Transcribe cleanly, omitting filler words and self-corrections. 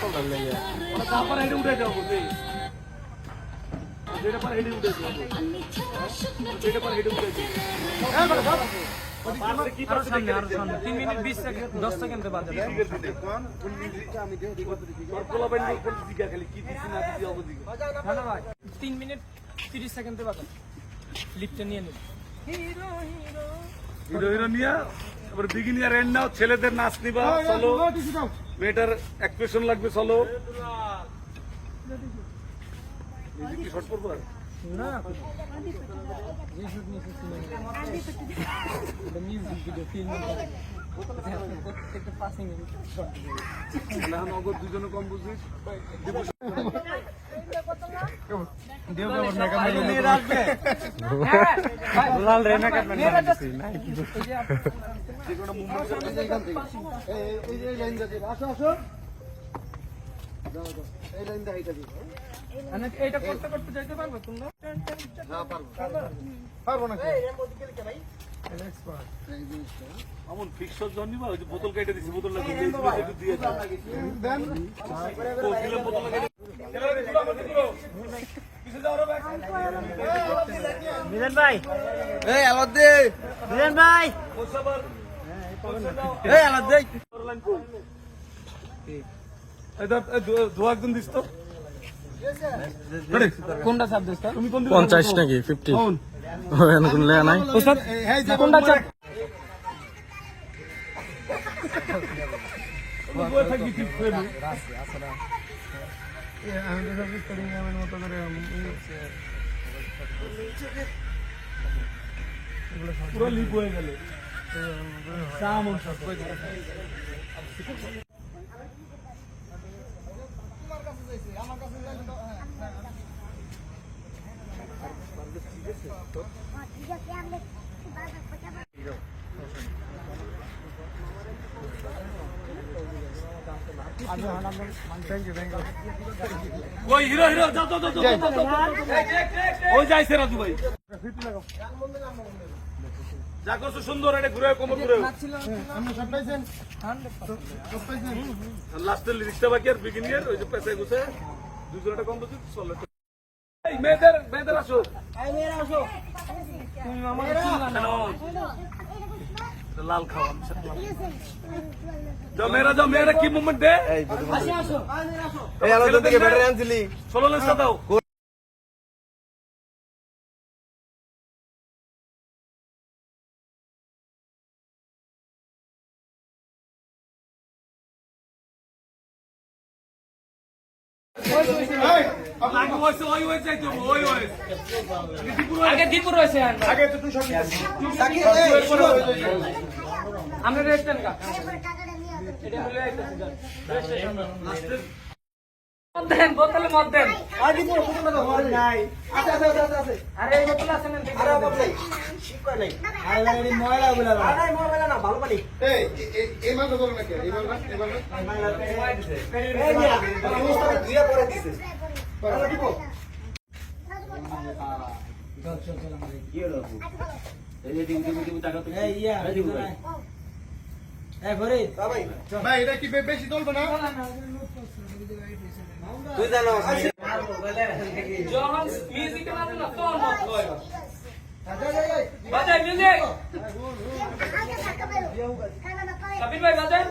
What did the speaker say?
বোতলটা লেগে তারপর হেঁটে উঠে যাবো যেটা পর হেঁটে উঠে যাবো যেটা পর হেঁটে উঠে যাবো আরো সামনে 3 মিনিট 20 সেকেন্ড 10 সেকেন্ড বাদে না ভাই 3 মিনিট 30 সেকেন্ডে বাদে লিফটে নিয়ে নিন হিরো হিরো নিয়ে এবার বিগিনিয়ার এন্ড নাও ছেলেদের নাচ নিবা চলো মেয়েটার এক্সপ্রেশন লাগবে চলো কি শর্ট করবো না দুজনে কম বুঝিস এইটা করতে করতে যাইতে পারবো তোমরা পারবো না আমন ফিক্সর জন্য বা ওই যে বোতল কেটে দিছি বোতল লাগিয়ে দিয়ে দেন ও দিলাম বোতল লাগিয়ে মিজান ভাই এই আলাদ দে মিজান ভাই এই আলাদ দে দোয়া একদম দিস তো কোনটা চাপ দিস তুমি কোন 50 নাকি 50 কোন কোন লে নাই ওস্তাদ কোনটা চাপ কোন থাকি ঠিক করে আসলে আমি তো সব করি আমার মত করে পুরো লিক হয়ে গেল সামন সব কই আমার কাছে যাইছে তো ঠিক আছে আমি বারবার পচাবো ওই হিরো হিরো যাও তো ওই যাইছে রাজু ভাই যা করছো সুন্দর এটা ঘুরে কোমর ঘুরে আপনি সব পাইছেন সব পাইছেন লাস্টের লিরিক্সটা বাকি আর বিগিনিয়ার ওই যে পেছায় গুছে দুজনটা কম্পোজিট চলে এই মেয়েদের আসো এই মেয়েরা আসো তুমি আমাকে চিনলা না লাল খাওয়া যাও মেয়েরা কি মুভমেন্ট দে আসো এই আলো থেকে ব্যাটারি আনছিলি চলো লেসা দাও আগে দীপুর রয়েছে আগে তো তুই আমরা রেস্টুরেন্ট কা এটা বলে দেন বোতলে মত দেন আর দীপুর বোতলে তো হয় নাই আচ্ছা আরে এই বোতল আছে না আরে বোতল ঠিক করে নাই আরে এই ময়লা বলা আরে ময়লা না ভালো পানি এই মাল বল না কে এই মাল এই নিয়া অবস্থা দুইয়া করে দিছে আরে দীপুর চল আমাদের কি হলো এই যে দিবু টাকা তো এই ইয়া দিবু ভাই এই ঘরে ভাই এটা কি বেশি চলবে না তুই জানো জোহান মিউজিক বাজে না ফোন মত কই বাজাই মিউজিক কবির ভাই বাজাই